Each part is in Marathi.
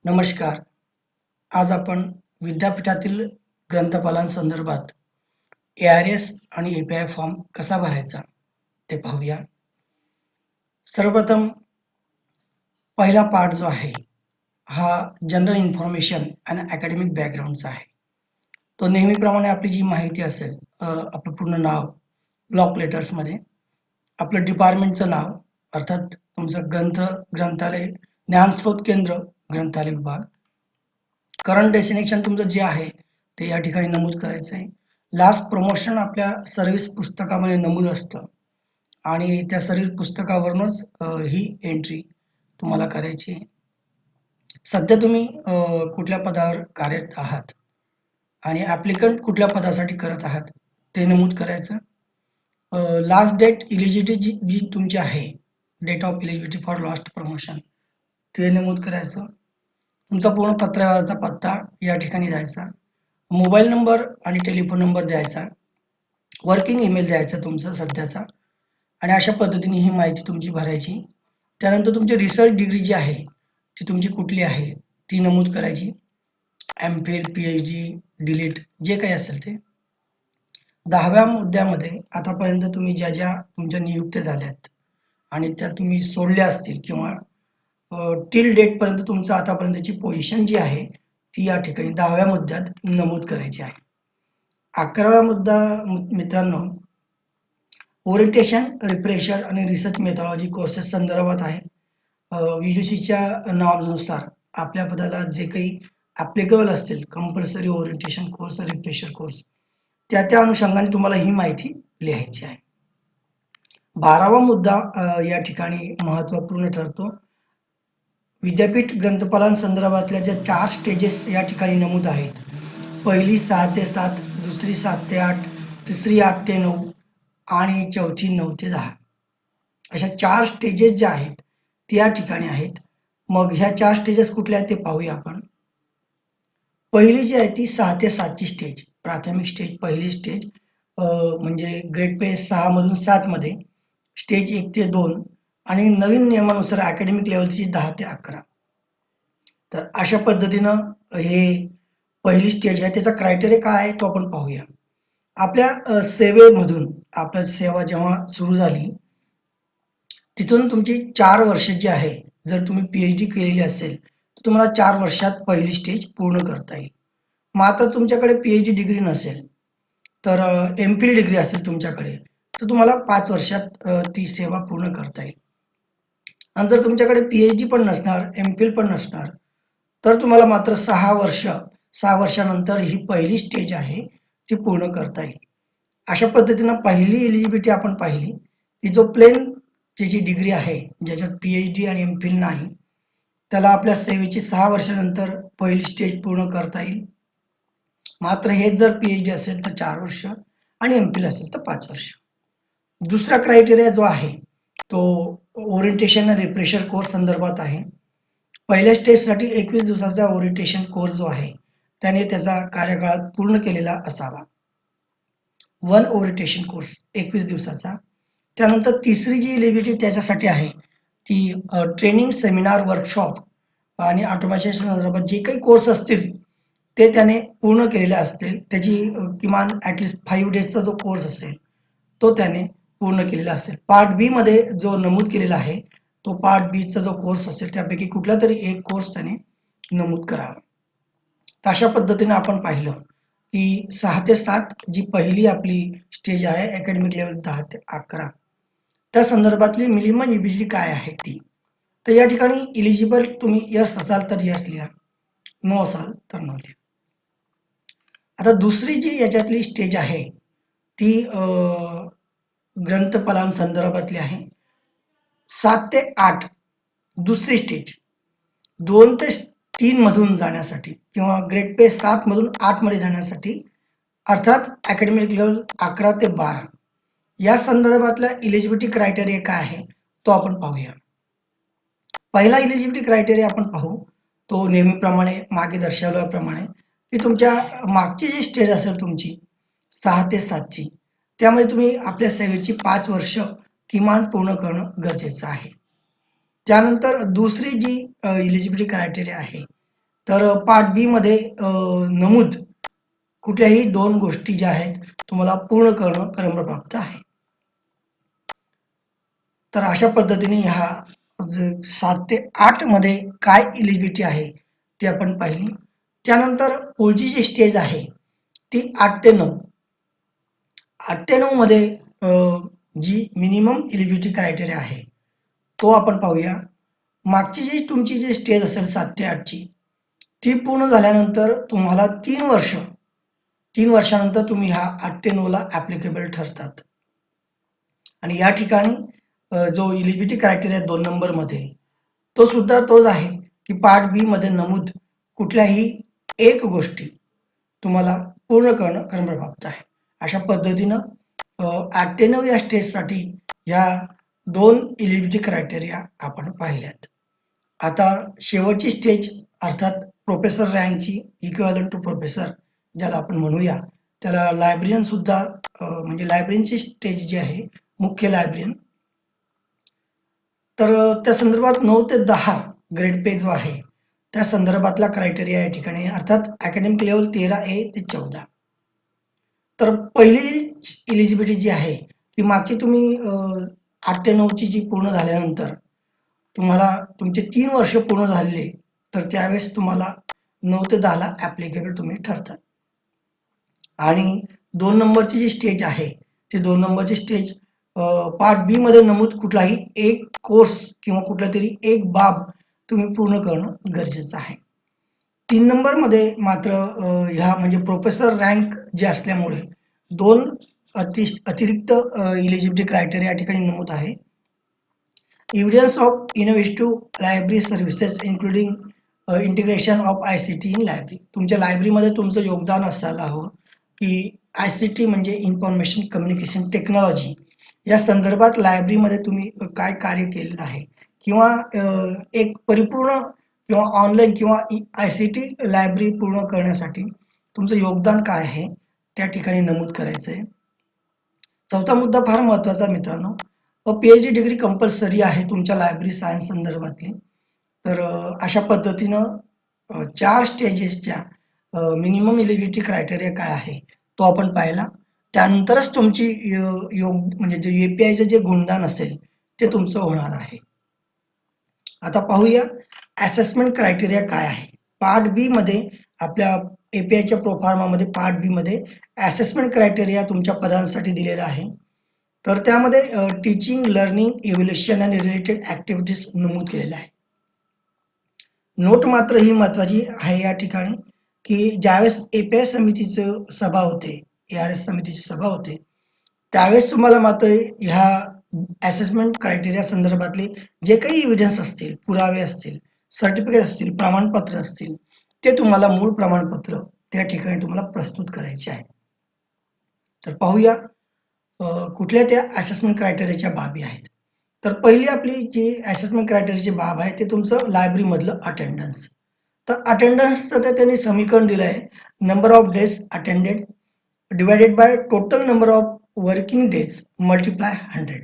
नमस्कार. आज आपण विद्यापीठातील ग्रंथपालांसंदर्भात ARS आणि API फॉर्म कसा भरायचा ते पाहूया. सर्वप्रथम पहिला पार्ट जो आहे हा जनरल इन्फॉर्मेशन आणि अकॅडमिक बॅकग्राऊंडचा आहे. तो नेहमीप्रमाणे आपली जी माहिती असेल, आपलं पूर्ण नाव ब्लॉक लेटर्समध्ये, आपलं डिपार्टमेंटचं नाव अर्थात तुमचं ग्रंथालय ज्ञानस्रोत केंद्र ग्रंथालय विभाग, करंट डेस्टिनेशन तुमचं जे आहे ते या ठिकाणी नमूद करायचं आहे. लास्ट प्रमोशन आपल्या सर्व्हिस पुस्तकामध्ये नमूद असतं आणि त्या सर्व्हिस पुस्तकावरूनच ही एंट्री तुम्हाला करायची आहे. सध्या तुम्ही कुठल्या पदावर कार्यरत आहात आणि ॲप्लिकंट कुठल्या पदासाठी करत आहात ते नमूद करायचं. लास्ट डेट इलिजिबिलिटी जी तुमची आहे, date of eligibility for last promotion, ते नमूद करायचं. तुमचा पूर्ण पत्रव्यवहाराचा पत्ता या ठिकाणी द्यायचा, मोबाईल नंबर आणि टेलिफोन नंबर द्यायचा, वर्किंग ईमेल द्यायचा तुमचा सध्याचा, आणि अशा पद्धतीने ही माहिती तुमची भरायची. त्यानंतर तुमची रिसर्च डिग्री जी आहे ती तुमची कुठली आहे ती नमूद करायची. MPhil, PhD, डिलीट जे काही असेल ते. 10व्या मुद्द्यामध्ये आतापर्यंत तुम्ही ज्या ज्या तुमच्या नियुक्त्या झाल्यात आणि त्या तुम्ही सोडल्या असतील किंवा टिल डेट पर्यंत तुमचं आतापर्यंतची पोझिशन जी आहे ती या ठिकाणी 10व्या मुद्द्यात नमूद करायची आहे. 11वा मुद्दा मित्रांनो, ओरिएंटेशन, रिफ्रेशर आणि रिसर्च मेथॉडॉलॉजी कोर्सेस संदर्भात आहे. UGCच्या नॉर्म्सनुसार आपल्या पदाला जे काही ॲप्लिकेबल असतील compulsory orientation course, refresher course, त्या अनुषंगाने तुम्हाला ही माहिती लिहायची आहे. 12वा मुद्दा या ठिकाणी महत्त्वपूर्ण ठरतो. विद्यापीठ ग्रंथपालांसंदर्भातल्या ज्या 4 स्टेजेस या ठिकाणी नमूद आहेत, पहिली 6 ते 7, दुसरी 7 ते 8, तिसरी 8 ते 9 आणि चौथी 9 ते 10, अशा 4 स्टेजेस ज्या आहेत ते या ठिकाणी आहेत. मग ह्या 4 स्टेजेस कुठल्या आहेत ते पाहूया आपण. पहिली जी आहे ती 6 ते 7 ची स्टेज, प्राथमिक स्टेज, पहिली स्टेज म्हणजे ग्रेड पे 6 मधून 7 मध्ये, स्टेज 1 ते 2 आणि नवीन नियमानुसार अकॅडमिक लेवलची 10 ते 11. तर अशा पद्धतीनं हे पहिली स्टेज आहे. त्याचा क्रायटेरिया काय आहे तो आपण पाहूया. आपल्या सेवेमधून आपल्या सेवा जेव्हा सुरू झाली तिथून तुमची 4 वर्ष जी आहे, जर तुम्ही PhD केलेली असेल तर तुम्हाला 4 वर्षात पहिली स्टेज पूर्ण करता येईल. मग आता तुमच्याकडे PhD डिग्री नसेल तर MPhil डिग्री असेल तुमच्याकडे तर तुम्हाला 5 वर्षात ती सेवा पूर्ण करता येईल. आणि जर तुमच्याकडे PhD पण नसणार, MPhil पण नसणार तर तुम्हाला मात्र 6 वर्षानंतर ही पहिली स्टेज आहे ती पूर्ण करता येईल. अशा पद्धतीनं पहिली एलिजिबिलिटी आपण पाहिली की जो प्लेन जी डिग्री आहे ज्याच्यात PhD आणि MPhil नाही त्याला आपल्या सेवेची 6 वर्षानंतर पहिली स्टेज पूर्ण करता येईल. मात्र हेच जर PhD असेल तर 4 वर्ष आणि MPhil असेल तर 5 वर्ष. दुसरा क्रायटेरिया जो आहे तो ओरिएंटेशन आणि रिफ्रेशर कोर्स संदर्भात आहे. पहिल्या स्टेजसाठी 21 दिवसाचा ओरिएंटेशन कोर्स जो आहे त्याने त्याचा कार्यकाळ पूर्ण केलेला असावा. 1 ओरिएंटेशन कोर्स 21 दिवसाचा. त्यानंतर तिसरी जी एलिजिबिलिटी त्याच्यासाठी आहे ती ट्रेनिंग, सेमिनार, वर्कशॉप आणि ऑटोमेशन संदर्भात जे काही कोर्स असतील ते त्याने पूर्ण केलेले असतील. त्याची किमान ॲटलिस्ट 5 डेजचा जो कोर्स असेल तो त्याने पूर्ण केलेला असेल. पार्ट बी मध्ये जो नमूद केलेला आहे तो पार्ट बी चा जो कोर्स असेल त्यापैकी कुठला तरी एक कोर्स त्याने नमूद करावा. तर अशा पद्धतीने आपण पाहिलं की 6 ते 7 जी पहिली आपली स्टेज आहे अकॅडमिक लेवल 10 ते 11, त्या संदर्भातली मिनिमम एलिजिबिलिटी काय आहे ती. तर या ठिकाणी इलिजिबल तुम्ही यस असाल तर यस लिहा, नो असाल तर नो लिहा. आता दुसरी जी याच्यातली स्टेज आहे ती ग्रंथपालांसंदर्भातली आहे. 7 ते 8 दुसरी स्टेज, 2 ते 3 मधून जाण्यासाठी किंवा ग्रेड पे 7 मधून 8 मध्ये जाण्यासाठी, अर्थात अकॅडमिक लेवल 11 ते 12 या संदर्भातला इलिजिबिलिटी क्रायटेरिया काय आहे तो आपण पाहूया. पहिला इलिजिबिलिटी क्रायटेरिया आपण पाहू तो नेहमीप्रमाणे मागे दर्शवल्याप्रमाणे की तुमच्या मागची जी स्टेज असेल तुमची 6 ते 7 ची, त्यामध्ये तुम्ही आपल्या सेवेची 5 वर्ष किमान पूर्ण करणं गरजेचं आहे. त्यानंतर दुसरी जी इलिजिबिलिटी क्रायटेरिया आहे तर पार्ट बी मध्ये नमूद कुठल्याही 2 गोष्टी ज्या आहेत तुम्हाला पूर्ण करणं क्रमप्राप्त आहे. तर अशा पद्धतीने ह्या 7 ते 8 मध्ये काय एलिजिबिलिटी आहे ते आपण पाहिली. त्यानंतर पुढची जी स्टेज आहे ती 8 ते 9. 8 ते 9 मध्ये जी मिनिमम एलिजिबिलिटी क्रायटेरिया आहे तो आपण पाहूया. मागची जी तुमची जी स्टेज असेल 7 ते 8 ची ती पूर्ण झाल्यानंतर तुम्हाला 3 वर्षानंतर तुम्ही ह्या 8 ते 9 ला ॲप्लिकेबल ठरतात. आणि या ठिकाणी जो एलिजिबिलिटी क्रायटेरिया 2 नंबरमध्ये तो सुद्धा तोच आहे की पार्ट बी मध्ये नमूद कुठल्याही एक गोष्टी तुम्हाला पूर्ण करणं क्रमप्राप्त आहे. अशा पद्धतीनं 8 ते 9 या स्टेजसाठी या 2 एलिजिबिलिटी क्रायटेरिया आपण पाहिल्यात. आता शेवटची स्टेज अर्थात प्रोफेसर रँकची इक्विव्हॅलंट टू प्रोफेसर ज्याला आपण म्हणूया, त्याला लायब्ररीयन सुद्धा म्हणजे लायब्ररीयनची स्टेज जी आहे मुख्य लायब्ररीयन. तर त्या संदर्भात 9 ते 10 ग्रेड पे जो आहे त्या संदर्भातला क्रायटेरिया या ठिकाणी अर्थात अकॅडमिक लेवल 13A ते 14. तर पहिली एलिजिबिलिटी जी आहे ती मागची तुम्ही 8 ते 9 ची जी पूर्ण झाल्यानंतर तुम्हाला तुमचे 3 वर्ष पूर्ण झालेले तर त्यावेळेस तुम्हाला 9 ते 10 ला ॲप्लिकेबल तुम्ही ठरतात. आणि 2 नंबरची जी स्टेज आहे ती 2 नंबरची स्टेज पार्ट बी मध्ये नमूद कुठलाही एक कोर्स किंवा कुठला तरी एक बाब तुम्ही पूर्ण करणं गरजेचं आहे. 3 नंबरमध्ये मात्र ह्या म्हणजे प्रोफेसर रँक जे असल्यामुळे 2 अतिरिक्त एलिजिबिलिटी क्रायटेरिया या ठिकाणी नमूद आहे. Evidence of innovative library services including integration of ICT in library. तुमच्या लायब्ररीमध्ये तुमचं योगदान असायला हवं की ICT म्हणजे इन्फॉर्मेशन कम्युनिकेशन टेक्नॉलॉजी या संदर्भात लायब्ररीमध्ये तुम्ही काय कार्य केलेलं आहे किंवा एक परिपूर्ण किंवा ऑनलाईन किंवा ICT लायब्ररी पूर्ण करण्यासाठी तुमचं योगदान काय आहे त्या ठिकाणी नमूद करायचं आहे. चौथा मुद्दा फार महत्त्वाचा मित्रांनो, PhD डिग्री कंपल्सरी आहे तुमच्या लायब्ररी सायन्स संदर्भातली. तर अशा पद्धतीनं 4 स्टेजेसच्या मिनिमम एलिजिबिलिटी क्रायटेरिया काय आहे तो आपण पाहिला. त्यानंतरच तुमची योग म्हणजे जे APIचं जे गुणगान असेल ते तुमचं होणार आहे. आता पाहूया असेसमेंट क्रायटेरिया काय आहे. पार्ट बी मध्ये आपल्या APIच्या प्रोफार्मामध्ये पार्ट बी मध्ये असेसमेंट क्रायटेरिया तुमच्या पदांसाठी दिलेला आहे. तर त्यामध्ये टीचिंग, लर्निंग, इव्हॅल्युएशन आणि रिलेटेड ॲक्टिव्हिटीज नमूद केलेल्या आहे. नोट मात्र ही महत्त्वाची आहे या ठिकाणी की ज्यावेळेस API समितीचं सभा होते, ARS समितीची सभा होते, त्यावेळेस तुम्हाला मात्र ह्या असेसमेंट क्रायटेरिया संदर्भातले जे काही एव्हिडन्स असतील, पुरावे असतील, सर्टिफिकेट असतील, प्रमाणपत्र असतील, ते तुम्हाला मूळ प्रमाणपत्र त्या ठिकाणी तुम्हाला प्रस्तुत करायचे आहे. तर पाहूया कुठल्या त्या असेसमेंट क्रायटेरियाच्या बाबी आहेत. तर पहिली आपली जी असेसमेंट क्रायटेरियाची बाब आहे ते तुमचं लायब्ररीमधलं अटेंडन्स. तर अटेंडन्सचं तर त्यांनी समीकरण दिलं आहे, number of days attended divided by total number of working days multiply 100.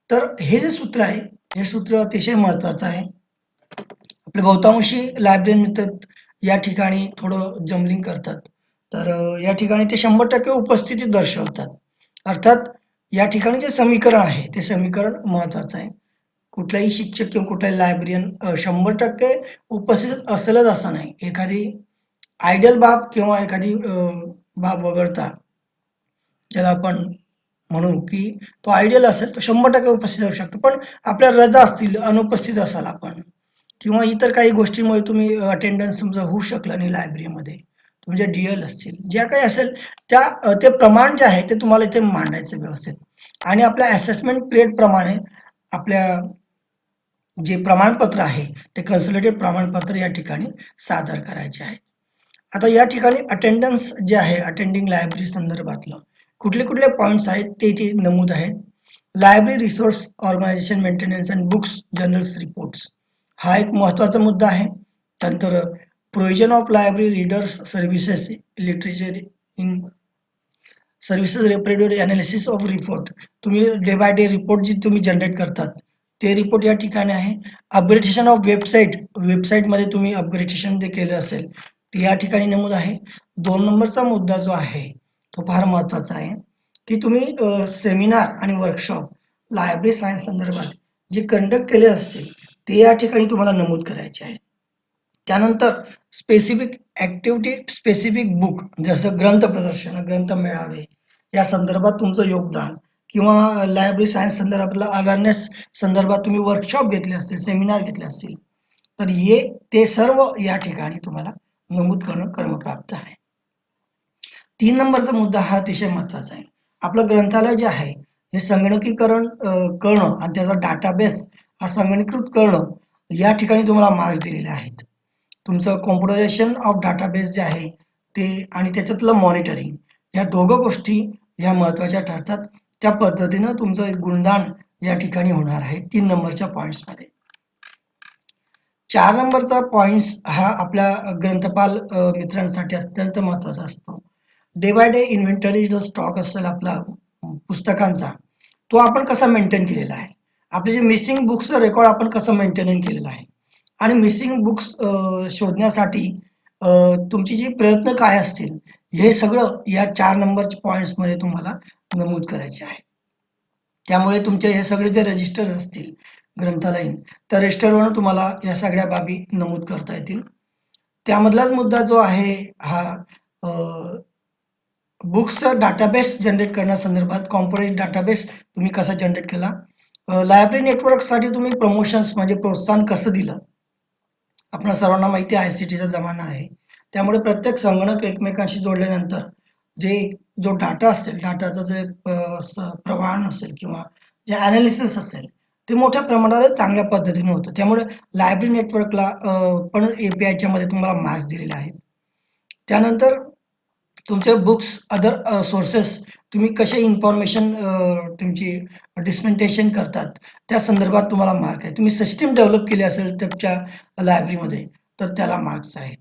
तर हे जे सूत्र आहे हे सूत्र अतिशय महत्त्वाचं आहे. आपले बहुतांशी लायब्ररी तर या ठिकाणी थोडं जमलिंग करतात. तर या ठिकाणी ते 100% उपस्थिती दर्शवतात. अर्थात या ठिकाणी जे समीकरण आहे ते समीकरण महत्त्वाचं आहे. कुठलाही शिक्षक किंवा कुठलाही लायब्ररीयन 100% उपस्थित असेलच असं नाही. एखादी आयडियल बाब किंवा एखादी बाब वगळता ज्याला आपण म्हणू की तो आयडियल असेल तो 100% उपस्थित असू शकतो. पण आपल्या रजा असतील, अनुपस्थित असाल आपण किंवा इतर काही गोष्टींमुळे तुम्ही अटेंडन्स तुमचं होऊ शकलं नाही लायब्ररीमध्ये, तुमचे DL असतील, ज्या काही असेल त्या ते प्रमाण जे आहे ते तुम्हाला इथे मांडायचं व्यवस्थित. आणि आपल्या असेसमेंट पिरियड प्रमाणे आपल्या जे प्रमाणपत्र आहे ते कन्सॉलिडेटेड प्रमाणपत्र या ठिकाणी सादर करायचे आहे. आता या ठिकाणी अटेंडन्स जे आहे अटेंडिंग लायब्ररी संदर्भातलं कुठले कुठले पॉईंट्स आहेत ते इथे नमूद आहेत. Library resource organisation maintenance and books journals reports हा एक महत्त्वाचा मुद्दा आहे. त्यानंतर provision of library readers services literature in services reparative analysis of report. तुम्ही डे बाय डे रिपोर्ट जी तुम्ही जनरेट करतात ते रिपोर्ट या ठिकाणी आहे. अपग्रेडेशन ऑफ वेबसाईटमध्ये तुम्ही अपग्रेडेशन जे केलं असेल ते या ठिकाणी नमूद आहे. 2 नंबरचा मुद्दा जो आहे तो फार महत्त्वाचा आहे की तुम्ही सेमिनार आणि वर्कशॉप लायब्ररी सायन्स संदर्भात जे कंडक्ट केले असतील ते या ठिकाणी तुम्हाला नमूद करायचे आहे. त्यानंतर स्पेसिफिक ऍक्टिव्हिटी, स्पेसिफिक बुक जसं ग्रंथ प्रदर्शन, ग्रंथ मेळावे या संदर्भात तुमचं योगदान किंवा लायब्ररी सायन्स संदर्भातला अवेअरनेस संदर्भात तुम्ही वर्कशॉप घेतले असतील, सेमिनार घेतले असतील, तर ते सर्व या ठिकाणी तुम्हाला नमूद करणं क्रमप्राप्त आहे. 3 नंबरचा मुद्दा हा अतिशय महत्त्वाचा आहे. आपलं ग्रंथालय जे आहे हे संगणकीकरण करणं आणि त्याचा डाटाबेस हा संगणकीकृत करणं या ठिकाणी तुम्हाला मार्क्स दिलेले आहेत. तुमचं कॉम्प्युटरायझेशन ऑफ डाटाबेस जे आहे ते आणि त्याच्यातलं मॉनिटरिंग या दोघं गोष्टी ह्या महत्त्वाच्या ठरतात. त्या पद्धतीनं तुमचं एक गुणदान या ठिकाणी होणार आहे 3 नंबरच्या पॉईंट्समध्ये. 4 नंबरचा पॉईंट्स हा आपल्या ग्रंथपाल मित्रांसाठी अत्यंत महत्त्वाचा असतो. डे बाय डे इन्व्हेंटरी जो स्टॉक असेल आपला पुस्तकांचा तो आपण कसा मेंटेन केलेला आहे. आपले जे मिसिंग बुक्सचं रेकॉर्ड आपण कसं मेंटेन केलेलं आहे आणि मिसिंग बुक्स शोधण्यासाठी तुमची जी प्रयत्न काय असतील हे सगळं या 4 नंबरच्या पॉईंट्समध्ये तुम्हाला नमूद करायचे आहे. त्यामुळे तुमचे हे सगळे जे रजिस्टर असतील ग्रंथालयीन त्या रजिस्टरवरून तुम्हाला या सगळ्या बाबी नमूद करता येतील. त्यामधलाच मुद्दा जो आहे हा बुक्सचा डाटाबेस जनरेट करण्यासंदर्भात कॉम्प्युटर डाटाबेस तुम्ही कसा जनरेट केला. लायब्ररी नेटवर्कसाठी तुम्ही प्रमोशन्स म्हणजे प्रोत्साहन कसं दिलं. आपल्या सर्वांना माहिती आहे ICTचा जमाना आहे. त्यामुळे प्रत्येक संगणक एकमेकांशी जोडल्यानंतर जे जो डाटा असेल, डाटाचं जे प्रवाहन असेल किंवा जे ॲनालिसिस असेल ते मोठ्या प्रमाणावर चांगल्या पद्धतीने होतं. त्यामुळे लायब्ररी नेटवर्कला पण APIच्या मध्ये तुम्हाला मार्क्स दिलेले आहेत. त्यानंतर तुमचे बुक्स अदर सोर्सेस तुम्ही कसे इन्फॉर्मेशन तुमची डिस्मेंटेशन करतात त्या संदर्भात तुम्हाला मार्क आहे. तुम्ही सिस्टीम डेव्हलप केली असेल तुमच्या लायब्ररीमध्ये तर त्याला मार्क्स आहेत.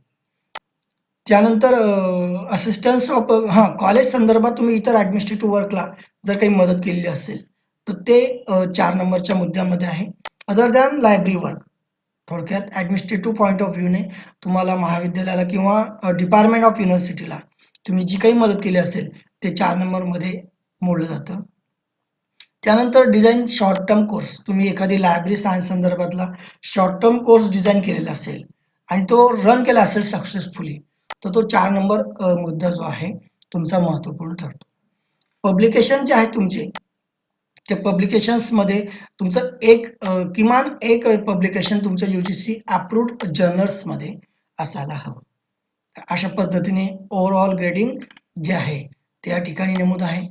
त्यानंतर असिस्टन्स ऑफ कॉलेज संदर्भात तुम्ही इतर ॲडमिनिस्ट्रेटिव्ह वर्कला जर काही मदत केलेली असेल तर ते 4 नंबरच्या मुद्द्यामध्ये आहे. अदर दॅन लायब्ररी वर्क थोडक्यात ॲडमिनिस्ट्रेटिव्ह पॉईंट ऑफ व्ह्यूने तुम्हाला महाविद्यालयाला किंवा डिपार्टमेंट ऑफ युनिव्हर्सिटीला तुम्ही जी काही मदत केली असेल ते 4 नंबरमध्ये मोडलं जातं. त्यानंतर डिझाईन शॉर्ट टर्म कोर्स तुम्ही एखादी लायब्ररी सायन्स संदर्भातला शॉर्ट टर्म कोर्स डिझाईन केलेला असेल आणि तो रन केला असेल सक्सेसफुली तर तो 4 नंबर मुद्दा जो आहे तुमचा महत्त्वपूर्ण ठरतो. पब्लिकेशन जे आहेत तुमचे त्या पब्लिकेशन्समध्ये तुमचं किमान एक पब्लिकेशन तुमचं UGC अप्रूव्ड जर्नल्समध्ये असायला हवं. अशा पद्धतीने ओव्हरऑल ग्रेडिंग जे आहे ते या ठिकाणी नमूद आहे.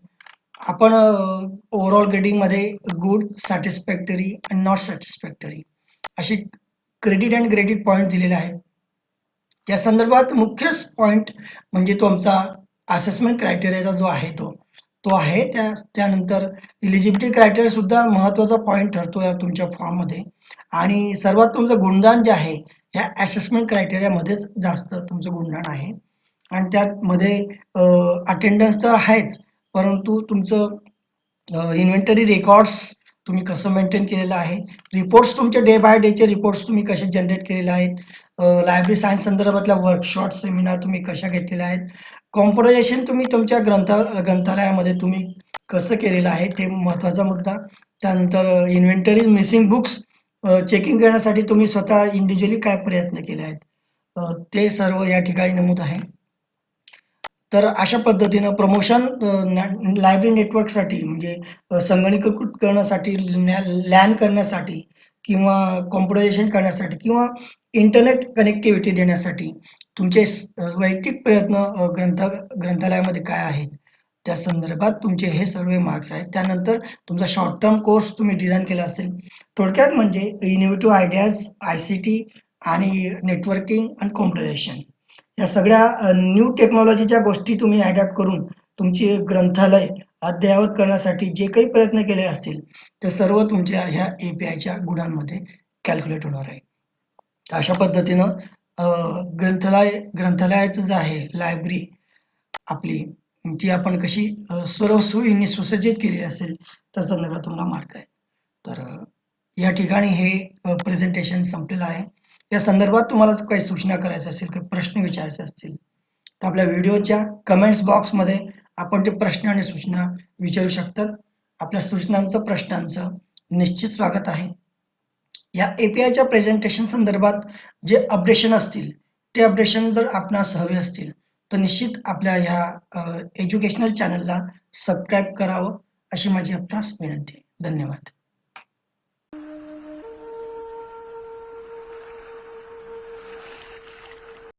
आपण ओव्हरऑल ग्रेडिंगमध्ये गुड, सॅटिस्फॅक्टरी आणि नॉट सॅटिस्फॅक्टरी असे क्रेडिट अँड ग्रेडिट पॉईंट दिलेले आहेत. या संदर्भात मुख्य पॉईंट म्हणजे तुमचा असेसमेंट क्रायटेरियाचा जो आहे तो आहे. त्यानंतर इलिजिबिलिटी क्रायटेरिया सुद्धा महत्त्वाचा पॉईंट ठरतो या तुमच्या फॉर्ममध्ये आणि सर्वात तुमचं गुणदान जे आहे या असेसमेंट क्रायटेरियामध्येच जास्त तुमचं गुणदान आहे आणि त्यामध्ये अटेंडन्स तर आहेच परंतु तुमचं इन्व्हेंटरी रेकॉर्ड्स तुम्ही कसं मेंटेन केलेलं आहे, रिपोर्ट्स तुमचे डे बाय डेचे रिपोर्ट्स तुम्ही कसे जनरेट केलेले आहेत, लायब्ररी सायन्स संदर्भातल्या वर्कशॉप सेमिनार तुम्ही कशा घेतलेल्या आहेत, कॉम्प्युटरायझेशन तुम्ही तुमच्या ग्रंथालयामध्ये तुम्ही कसं केलेलं आहे ते महत्त्वाचा मुद्दा. त्यानंतर इन्व्हेंटरी मिसिंग बुक्स चेकिंग करण्यासाठी तुम्ही स्वतः इंडिव्हिज्युअली काय प्रयत्न केले आहेत ते सर्व या ठिकाणी नमूद आहे. तर अशा पद्धतीनं प्रमोशन लायब्ररी नेटवर्कसाठी म्हणजे संगणकीकृत करण्यासाठी लॅन करण्यासाठी किंवा कॉम्प्युटरायझेशन करण्यासाठी किंवा इंटरनेट कनेक्टिव्हिटी देण्यासाठी तुमचे वैयक्तिक प्रयत्न ग्रंथालयामध्ये काय आहेत त्या संदर्भात तुमचे हे सर्व मार्क्स आहेत. त्यानंतर तुमचा शॉर्ट टर्म कोर्स तुम्ही डिझाईन केला असेल. थोडक्यात म्हणजे इनोव्हेटिव्ह आयडियाज, ICT आणि नेटवर्किंग आणि कॉम्प्युटरायझेशन या सगळ्या न्यू टेक्नॉलॉजीच्या गोष्टी तुम्ही अडॅप्ट करून तुमची ग्रंथालय अद्ययावत करण्यासाठी जे काही प्रयत्न केले असतील ते सर्व तुमच्या ह्या APIच्या गुणांमध्ये कॅल्क्युलेट होणार आहे. अशा पद्धतीनं ग्रंथालयाचं जे आहे लायब्ररी आपली ती आपण कशी सर्वसोयीने सुसज्जित केली असेल त्या संदर्भात तुम्हाला मार्क आहे. तर या ठिकाणी हे प्रेझेंटेशन संपलेलं आहे. या संदर्भात तुम्हाला काही सूचना करायच्या असतील, काही प्रश्न विचारायचे असतील तर आपल्या व्हिडिओच्या कमेंट्स बॉक्समध्ये आपण ते प्रश्न आणि सूचना विचारू शकतात. आपल्या सूचनांचं प्रश्नांचं निश्चित स्वागत आहे. या APIच्या प्रेझेंटेशन संदर्भात जे अपडेशन असतील ते अपडेशन जर आपणास हवे असतील तर निश्चित आपल्या ह्या एज्युकेशनल चॅनलला सबस्क्राईब करावं अशी माझी आपणास विनंती आहे. धन्यवाद.